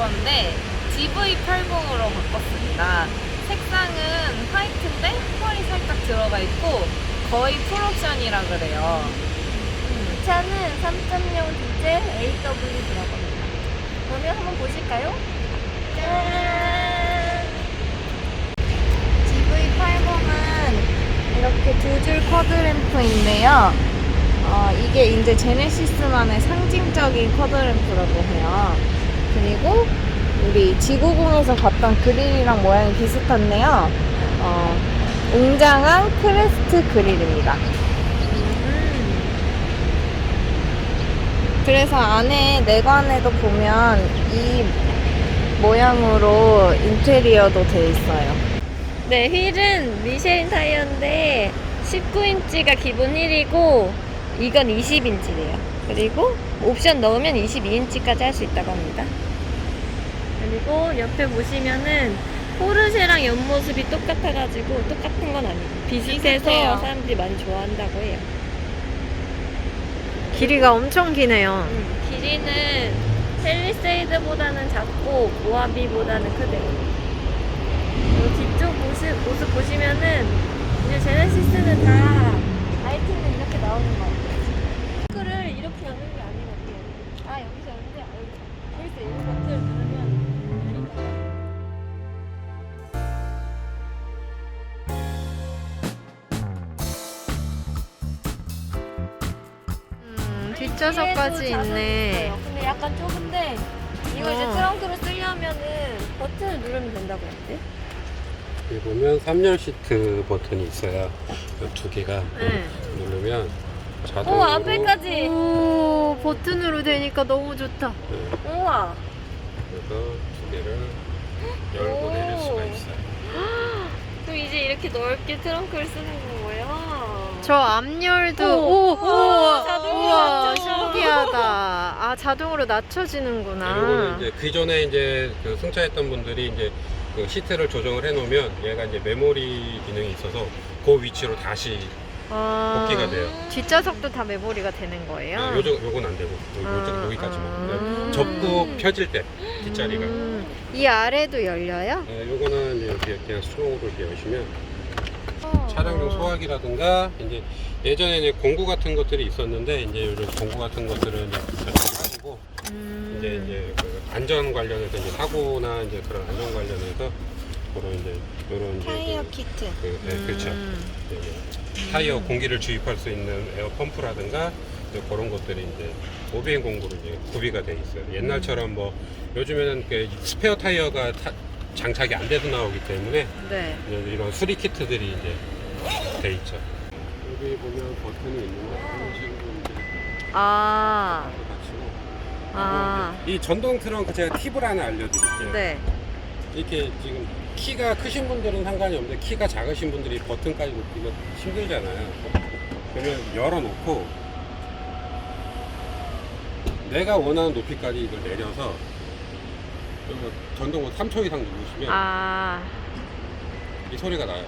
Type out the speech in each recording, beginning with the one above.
건데 GV80으로 바꿨습니다. 색상은 화이트인데 펄이 살짝 들어가 있고 거의 풀옵션이라 그래요. 이 차는 3.0 디젤 AW 들어갑니다. 그러면 한번 보실까요? 짠! GV80은 이렇게 두 줄 커드램프인데요. 이게 이제 제네시스만의 상징적인 커드램프라고 해요. 그리고 우리 G90에서 봤던 그릴이랑 모양이 비슷한데요. 웅장한 크레스트 그릴입니다. 그래서 안에 내관에도 보면 이 모양으로 인테리어도 돼 있어요. 네, 휠은 미쉐린 타이어인데 19인치가 기본 휠이고 이건 20인치래요. 그리고 옵션 넣으면 22인치까지 할 수 있다고 합니다. 그리고 옆에 보시면은 포르쉐랑 옆모습이 똑같아가지고 똑같은 건 아니고 비슷해서 비슷해요. 사람들이 많이 좋아한다고 해요. 길이가 엄청 기네요. 길이는 펠리세이드보다는 작고 모하비보다는 크대요. 그리고 뒤쪽 모습 보시면은 이제 제네시스는 다 라이트는 이렇게 나오는 거 같아요. 를 이렇게 여는 게 아니거든요. 아 여기서 여는데 여기서 이 버튼을 누르면 열린다. 뒷좌석까지 뒤에도 있네. 자석이 있어요. 근데 약간 좁은데 이거 이제 트렁크로 쓰려면은 버튼을 누르면 된다고 했대. 여기 보면 3열 시트 버튼이 있어요. 이 두 개가 네. 누르면 자동으로 오 앞에까지. 오, 버튼으로 되니까 너무 좋다. 네, 우와. 그래서 두 개를 열고 오. 내릴 수가 있어요. 그럼 이제 이렇게 넓게 트렁크를 쓰는 거예요. 저 앞열도 오, 우와, 자동으로 우와, 낮춰져. 신기하다. 아, 자동으로 낮춰지는구나. 이거는 이제 그 전에 이제 그 승차했던 분들이 이제 그 시트를 조정을 해놓으면 얘가 이제 메모리 기능이 있어서 그 위치로 다시 복귀가 돼요. 뒷좌석도 다 메모리가 되는 거예요? 요건 안 되고 여기까지만. 그냥 접고 펴질 때 뒷자리가. 이 아래도 열려요? 요거는 이제 이렇게 그냥 수동으로 이렇게 여시면 차량용 소화기라든가 이제 예전에 이제 공구 같은 것들이 있었는데 이제 요즘 공구 같은 것들은 이제 가지고 이제 그 안전 관련해서 이제 사고나 이제 그런 안전 관련해서 그런 이제 요런 타이어 키트. 그렇죠. 타이어 공기를 주입할 수 있는 에어 펌프라든가 이제 그런 것들이 이제 OBM 공구로 이제 구비가 돼 있어요. 옛날처럼 뭐 요즘에는 그 스페어 타이어가 장착이 안 돼도 나오기 때문에 네. 이런 수리 키트들이 이제 돼 있죠. 여기 보면 버튼이 있는데 이런 식으로 이제 아, 받치고 이 전동 트렁크 제가 팁을 하나 알려드릴게요. 네. 이렇게 지금 키가 크신 분들은 상관이 없는데 키가 작으신 분들이 버튼까지 놓기가 힘들잖아요. 그러면 열어놓고 내가 원하는 높이까지 이걸 내려서 전동을 3초 이상 누르시면 이 소리가 나요.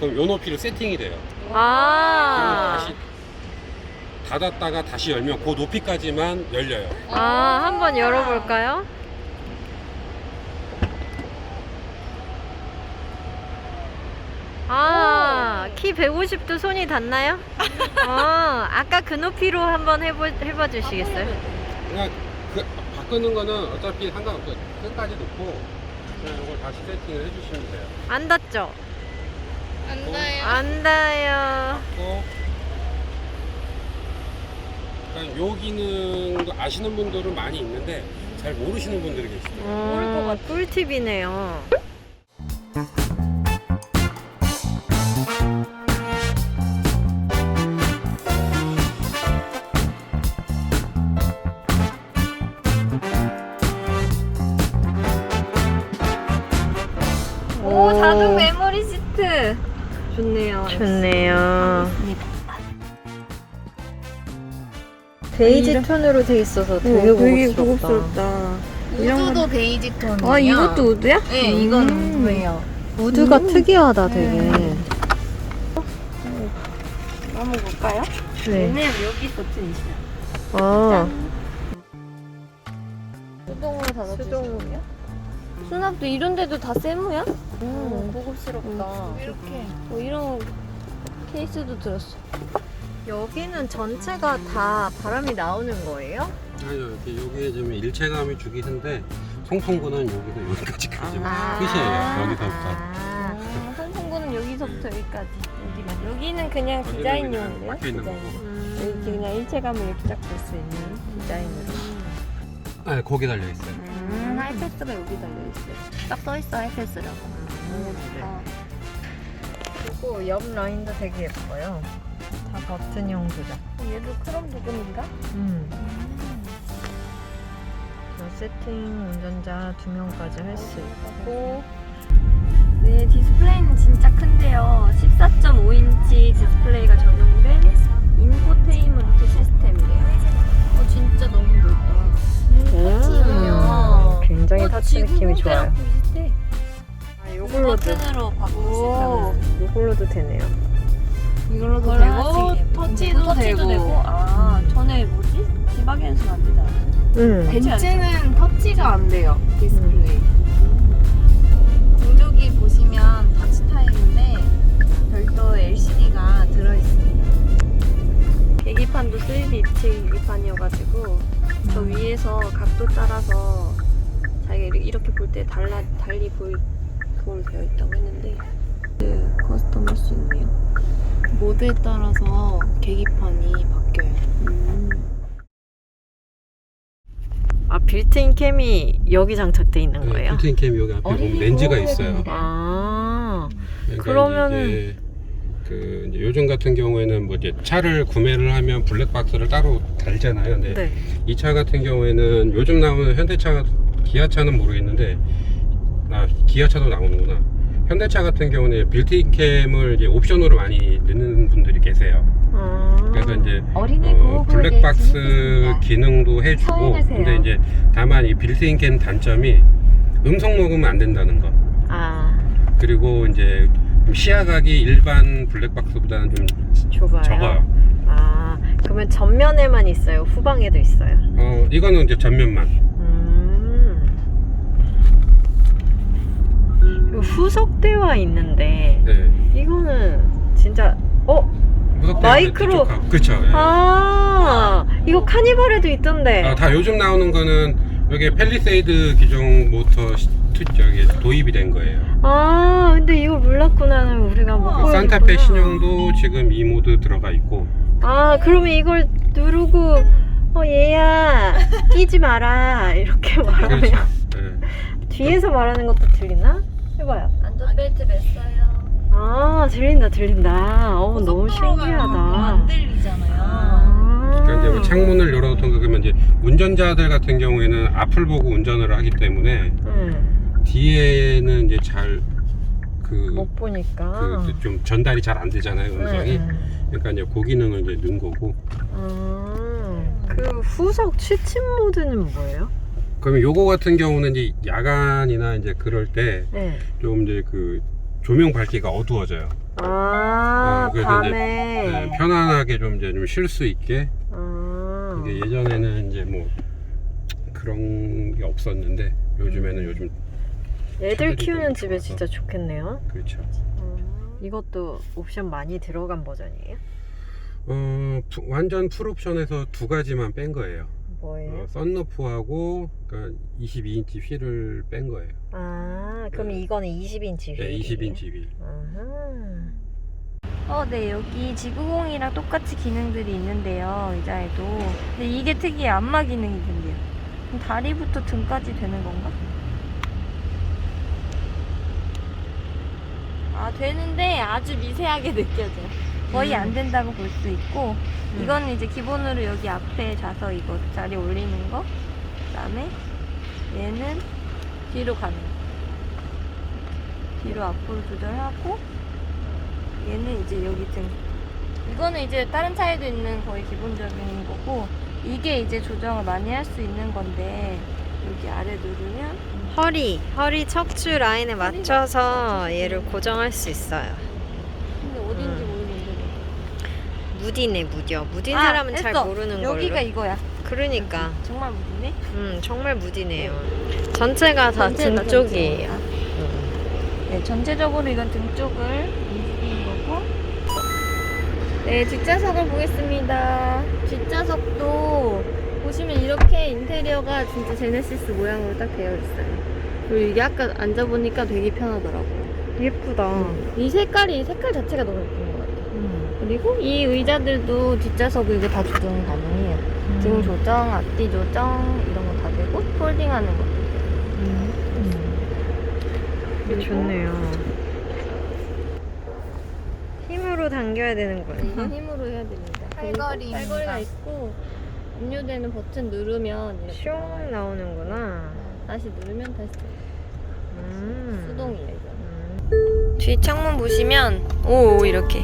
그럼 요 높이로 세팅이 돼요. 그러면 다시 닫았다가 다시 열면 그 높이까지만 열려요. 한번 열어볼까요? 키 150도 손이 닿나요? 아까 그 높이로 한번 해봐 주시겠어요? 그냥 바꾸는 거는 어차피 상관없어요. 끝까지 놓고 그냥 이걸 다시 세팅을 해주시면 돼요. 안 닿죠? 안 닿아요. 안 닿아요. 그러니까 요 기능도 아시는 분들은 많이 있는데 잘 모르시는 분들이 계시더라고요. 모를 것 같아. 꿀팁이네요. 오 자동 메모리 시트. 좋네요. 좋네요. 베이지 톤으로 돼 있어서 되게 고급스럽다. 우드도 베이지 톤이에요. 아, 이것도 우드야? 네, 이건 우드예요. 우드가 특이하다, 되게. 한번 볼까요? 네. 얘는 여기 버튼이 있어요. 아, 수동으로 닫아주시는 수동으로. 거야? 수납도 이런 데도 다 세무야? 고급스럽다. 이렇게. 이런 케이스도 들었어. 여기는 전체가 다 바람이 나오는 거예요? 아니요, 여기에 좀 일체감이 주긴 한데 송풍구는 여기서 여기까지까지 아. 끝이에요. 여기서부터. 송풍구는 여기서부터 여기까지. 여기만. 여기는 그냥 디자인용이에요? 박혀 있는 거고. 여기 그냥 일체감을 이렇게 딱 볼 수 있는 디자인으로. 네, 거기 달려 있어요. 하이패스가 여기 달려있어요. 딱 써있어, 하이패스라고. 좋다. 그리고 옆 라인도 되게 예뻐요. 다 버튼형 조작. 얘도 크롬 부분인가? 세팅 운전자 2명까지 할 수 있고. 네, 디스플레이는 진짜 큰데요. 14.5인치 디스플레이가 적용된 인포테인먼트 시스템이래요. 진짜 너무 넓다. 굉장히 터치 느낌이 좋아요. 비슷해. 요걸로도 버튼으로 바꿀 수 있다는. 요걸로도 되네요. 이걸로도 되고 터치도 되고. 아, 전에 뭐지? 디바겐스는 안 되잖아. 벤츠는 터치가 안 돼요. 디스플레이. 공조기 보시면 터치 타입인데 별도 LCD가 들어있습니다. 계기판도 3D 입체 계기판이어가지고 저 위에서 각도 따라서 자기가 이렇게 볼 때 달리 보일 그걸로 되어 있다고 했는데 커스텀 할 수 있네요. 모드에 따라서 계기판이 바뀌어요. 아, 빌트인 캠이 여기 장착돼 있는 네, 거예요? 빌트인 캠 여기 앞에 보면 렌즈가 있어요. 아, 그러니까 그러면은- 이제 이제 요즘 같은 경우에는 뭐 이제 차를 구매를 하면 블랙박스를 따로 달잖아요. 근데 네. 이 차 같은 경우에는 요즘 나오는 현대차, 기아차는 모르겠는데, 기아차도 나오는구나. 현대차 같은 경우는 빌트인 캠을 이제 옵션으로 많이 넣는 분들이 계세요. 그래서 이제 블랙박스 기능도 해주고, 근데 이제 다만 이 빌트인 캠 단점이 음성 녹음은 안 된다는 거. 아, 그리고 이제 시야각이 일반 블랙박스보다는 좀 좁아요. 적어요. 아, 그러면 전면에만 있어요? 후방에도 있어요? 이거는 이제 전면만. 그리고 후석대와 있는데 네. 이거는 진짜 마이크로. 그렇죠. 예. 이거 카니발에도 있던데. 다 요즘 나오는 거는 여기 팰리세이드 기종 모터 저기 도입이 된 거예요. 근데 이걸 몰랐구나. 우리가 못 보여줬구나. 산타페 신형도 지금 이 모드 들어가 있고. 그러면 이걸 누르고 얘야 끼지 마라 이렇게 말하면 그렇죠. 예. 뒤에서 말하는 것도 들리나? 해봐요. 안전벨트 맸어요. 들린다. 너무 신기하다. 안 들리잖아요. 그러니까 이제 뭐 창문을 열어놓던 그러면 이제 운전자들 같은 경우에는 앞을 보고 운전을 하기 때문에 뒤에는 이제 잘 못 보니까. 좀 전달이 잘 안 되잖아요, 음성이. 그러니까 이제 그 기능을 이제 넣은 거고. 그 후석 취침 모드는 뭐예요? 그러면 요거 같은 경우는 이제 야간이나 이제 그럴 때 좀 이제 그 조명 밝기가 어두워져요. 그래서 밤에. 이제 편안하게 좀 이제 좀 쉴 수 있게. 이게 예전에는 이제 뭐 그런 게 없었는데 요즘 애들 키우는 너무 집에 좋아서. 진짜 좋겠네요. 그렇죠. 이것도 옵션 많이 들어간 버전이에요? 완전 풀옵션에서 2가지만 뺀 거예요. 뭐예요? 썬루프하고 그러니까 22인치 휠을 뺀 거예요. 그럼 네. 이거는 20인치 네, 휠이에요? 20인치 휠. 네, 여기 지구공이랑 똑같이 기능들이 있는데요, 의자에도. 근데 이게 특이해, 안마 기능이 된대요. 그럼 다리부터 등까지 되는 건가? 되는데 아주 미세하게 느껴져요. 거의 안 된다고 볼 수 있고, 이거는 이제 기본으로 여기 앞에 좌석 이거 자리 올리는 거, 그 다음에 얘는 뒤로 가는 거. 뒤로 앞으로 조절하고, 얘는 이제 여기 등. 이거는 이제 다른 차에도 있는 거의 기본적인 거고, 이게 이제 조정을 많이 할 수 있는 건데, 여기 아래 누르면 허리 척추 라인에 맞춰서 얘를 고정할 수 있어요. 근데 어딘지 모르겠는데. 무딘 사람은 잘 했어. 모르는 걸로. 여기가 이거야. 그러니까. 정말 무디네. 정말 무디네요. 전체가 다 등 전체가 쪽이에요. 네, 전체적으로 이건 등 쪽을 움직이는 거고. 네, 뒷좌석을 보겠습니다. 뒷좌석도 보시면 이렇게 인테리어가 진짜 제네시스 모양으로 딱 되어 있어요. 그리고 이게 아까 앉아보니까 되게 편하더라고요. 예쁘다. 이 색깔 자체가 너무 예쁜 것 같아요. 그리고 이 의자들도 뒷좌석 이거 다 조정 가능해요. 등 조정, 앞뒤 조정 이런 거 다 되고 폴딩하는 것도 돼요. 좋네요. 힘으로 당겨야 되는구나. 이건 힘으로 해야 됩니다. 팔걸이입니다. 팔걸이가 있고 압류되는 버튼 누르면 이렇게 슝 나와요. 나오는구나. 다시 누르면 다시 돼요. 수동이에요 이거. 뒤 창문 보시면 오 이렇게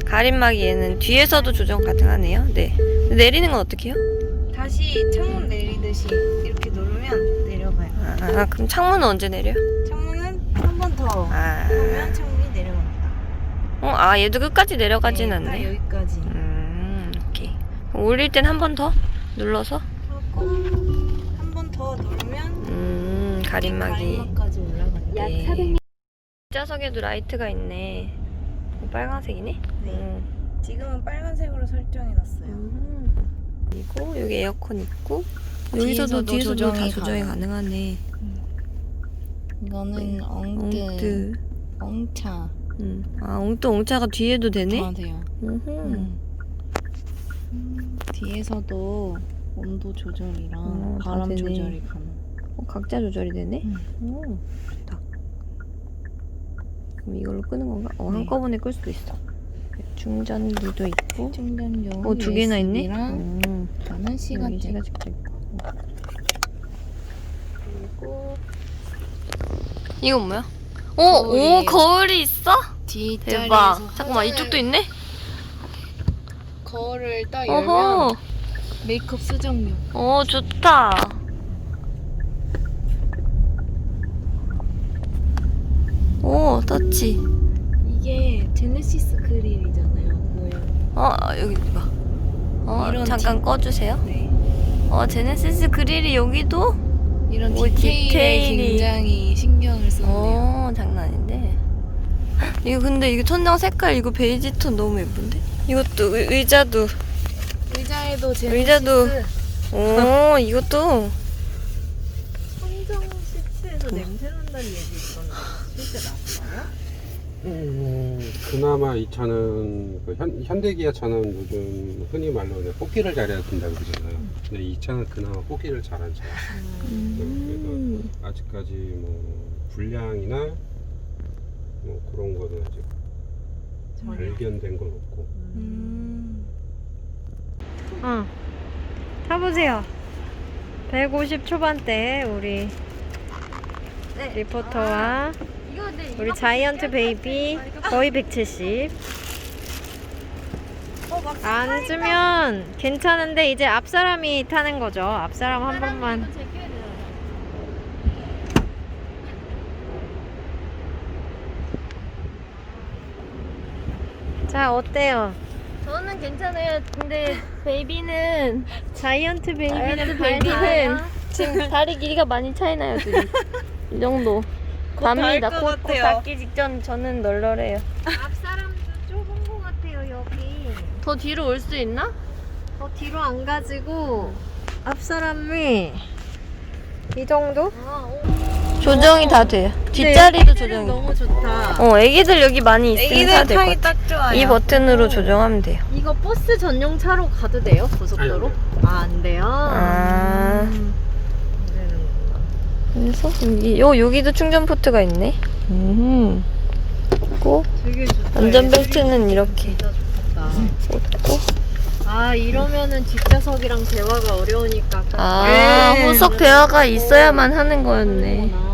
가림막이 얘는 뒤에서도 조정 가능하네요. 네. 내리는 건 어떻게 해요? 다시 창문 내리듯이 이렇게 누르면 내려가요. 아 그럼 창문은 언제 내려? 창문은 한 번 더 아, 하면 창문이 내려갑니다. 아 얘도 끝까지 내려가진 딱 않네. 여기까지 오케이. 그럼 올릴 땐 한 번 더 눌러서. 하고 한 번 더 누르면 가림막이. 가림막까지 올라가요. 네. 뒷좌석에도 라이트가 있네. 빨간색이네. 네. 지금은 빨간색으로 설정해놨어요. 그리고 여기 에어컨 있고 뒤에서도 뒤에서도 다 조정이 조정이 가능하네. 이거는 엉뜨. 엉차 아 엉차가 뒤에도 되네. 다 돼요. 뒤에서도 온도 조절이랑 다 바람 되네. 조절이 가능. 각자 조절이 되네. 좋다. 그럼 이걸로 끄는 건가? 네. 한꺼번에 끌 수도 있어. 충전기도 있고. 충전용 두 개나 있네. USB랑 저는 여기 시간제. 시가직도 있고. 그리고 이건 뭐야? 거울이에요. 거울이 있어? 뒷자리에서 대박. 잠깐만 화장을- 이쪽도 있네. 거울을 딱 어허. 열면 메이크업 수정용. 좋다. 오, 터치. 이게 제네시스 그릴이잖아요. 모양. 여기 봐. 이런 잠깐 꺼주세요. 네. 제네시스 그릴이 여기도? 이런 오, 디테일에 디테일이. 굉장히 신경을 쓰네요. 장난 아닌데. 이거 근데 이거 천장 색깔 이거 베이지 톤 너무 예쁜데? 이것도 의자도. 의자에도 제네시스. 의자도. 이것도. 선정 시트에서 냄새 난다는 얘기 있었는데 실제 나왔어요? 그나마 이 차는 그 현대기아 차는 요즘 흔히 말로는 뽑기를 잘해야 된다고 그러잖아요. 근데 이 차는 그나마 뽑기를 잘한 차예요. 그래서 아직까지 뭐 불량이나 뭐 그런 거는 아직 발견된 건 없고. 타보세요. 150 초반대 우리 리포터와 우리 자이언트 베이비 거의 170. 앉으면 괜찮은데 이제 앞사람이 타는 거죠. 앞사람 한 번만. 자 어때요? 저는 괜찮아요. 근데 베이비는 자이언트 베이비는 베이비는 지금 다리 길이가 많이 차이나요, 둘이. 이 정도. 답니다. 곧 닿기 직전 저는 널널해요. 앞사람도 좁은 것 같아요 여기. 더 뒤로 올 수 있나? 더 뒤로 안 가지고 앞사람이 이 정도? 조정이 다 돼요. 뒷자리도 조정이. 너무 좋다. 애기들 여기 많이 있으면 타도 될 것 같아요. 딱 좋아요. 이 버튼으로 조정하면 돼요. 이거 버스 전용 차로 가도 돼요? 고속도로? 안 돼요. 안 되는구나. 그래서 여기도 충전 포트가 있네. 그리고 되게 좋다. 안전벨트는 이렇게 진짜 좋겠다. 꽂고. 이러면은 뒷좌석이랑 대화가 어려우니까. 후석 대화가 있어야만 하는 거였네. 그렇구나.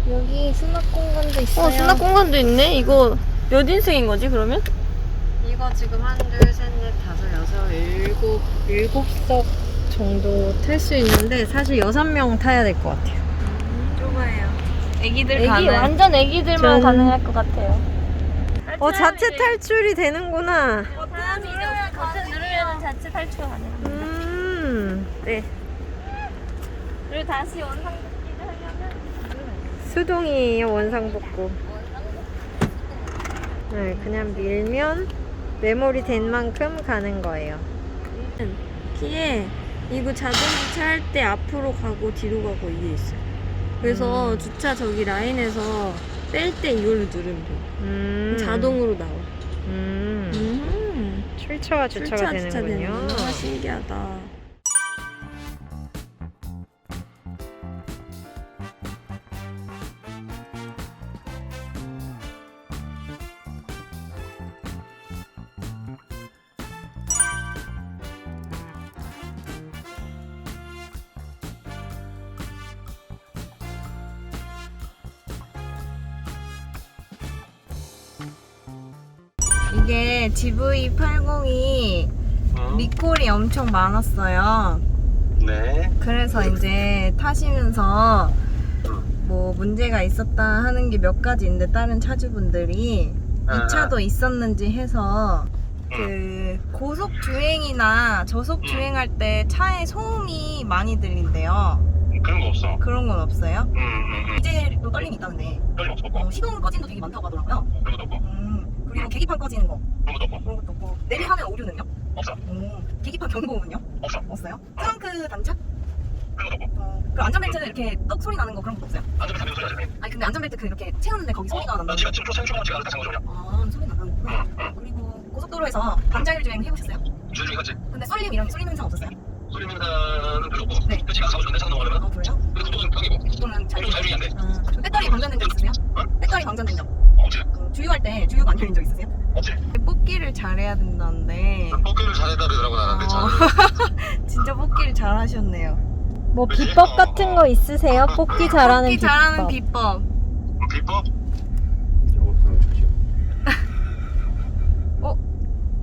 여기 수납 공간도 있어요. 수납 공간도 있네. 이거 몇 인승인 거지 그러면? 이거 지금 1, 2, 3, 4, 5, 6, 7석 정도 탈 수 있는데 사실 6명 타야 될 것 같아요. 좁아요. 애기들 완전 애기들만 전- 가능할 것 같아요. 자체 탈출이 되는구나. 버튼 누르면 자체 탈출 가능. 네. 그리고 다시 원상복귀를 하려면 수동이에요, 원상복구. 네, 그냥 밀면 메모리 된 만큼 가는 거예요. 키에 이거 자동 주차할 때 앞으로 가고 뒤로 가고 이게 있어요. 그래서 주차 저기 라인에서 뺄 때 이걸로 누르면 돼요. 자동으로 나와. 출차와 주차가 되는군요. 아, 신기하다. 이게 GV80이 리콜이 엄청 많았어요. 네. 그래서 이제 타시면서 뭐 문제가 있었다 하는 게 몇 가지 있는데 다른 차주분들이 이 차도 있었는지 해서 그 고속 주행이나 저속 주행할 때 차에 소음이 많이 들린대요. 그런 거 없어. 그런 건 없어요? 이제 또 떨림이 있다는데 떨림 없어. 시동 꺼지는 거 되게 많다고 하더라고요. 그런 것도 없고. 그리고 계기판 꺼지는 거 그런 것도 없고. 그런 것도 없고 내리하면 오류는요? 없어. 계기판 경고음은요? 없어. 없어요? 트렁크 단차? 그런 것도 없고. 그 안전벨트 이렇게 떡 소리 나는 거 그런 것도 없어요? 안전벨트 하면 소리 나지. 아니 근데 안전벨트 그 이렇게 채우는데 거기 소리가 나 난다는 지금 지금 생초가 지금 아까 잠깐 소리야. 소리 나는 거구나. 그리고 고속도로에서 반자율 주행 해보셨어요? 주중에 갔지. 근데 썰림 이런 썰림 현상 없었어요? 소리 민다는 별로 없고. 네. 지가 사고 좋은데 차가 넘어가려면. 그래요? 그리고 속도는 평이고. 그거는 좀 자율주행인데. 그럼 배터리 방전된 적 있으세요? 배터리 방전된 적 없지. 주유할 때 주유가 안 열린 적 있으세요? 없지. 뽑기를 잘해야 된다는데 뽑기를 잘했다 그러더라고 나한테 차는. 진짜 뽑기를 잘하셨네요. 뭐 그치? 비법 같은 거 있으세요? 뽑기 잘하는 뽑기 비법. 잘하는 비법. 비법? 영업하면 좋죠.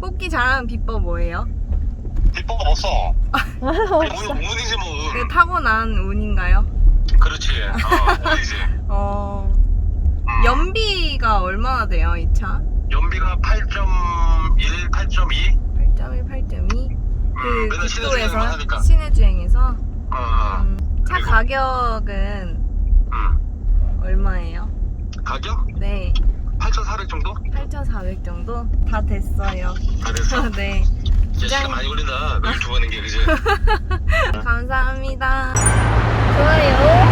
뽑기 잘하는 비법 뭐예요? 비법 없어. 없어. 운이지 뭐. 그 타고난 운인가요? 그렇지. 운이지. 연비가 얼마나 돼요, 이 차? 연비가 8.1, 8.2. 8.1, 8.2? 그 맨날 시내 주행만 국도에서 하니까. 시내 주행에서 차 그리고- 가격은 얼마예요? 가격? 네, 8,400 정도? 8,400 정도? 다 됐어요. 다 됐어? 네, 이제 시간 많이 걸린다. 매일 두 번인 게 그지? 감사합니다. 좋아요.